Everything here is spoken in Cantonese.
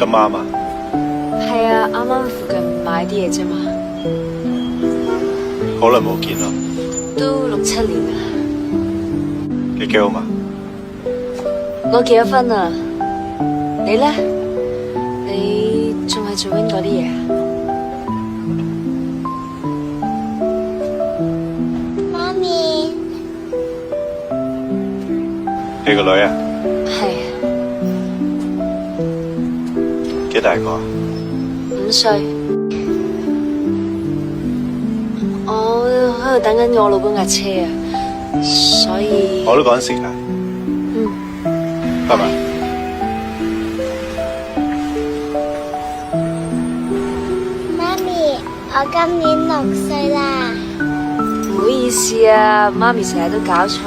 咁啱啊！係啊，啱啱附近買啲嘢啫嘛，好耐冇見啦，都6、7年啦。你幾好嘛？我結咗婚啦，你呢？你仲係做緊嗰啲嘢啊？媽咪，你個女啊？係啊，幾大個啊5歲。我喺度等緊我老公架車啊，所以我都趕時間。拜拜。媽咪，我今年6歲啦。唔好意思啊，媽咪成日都搞錯。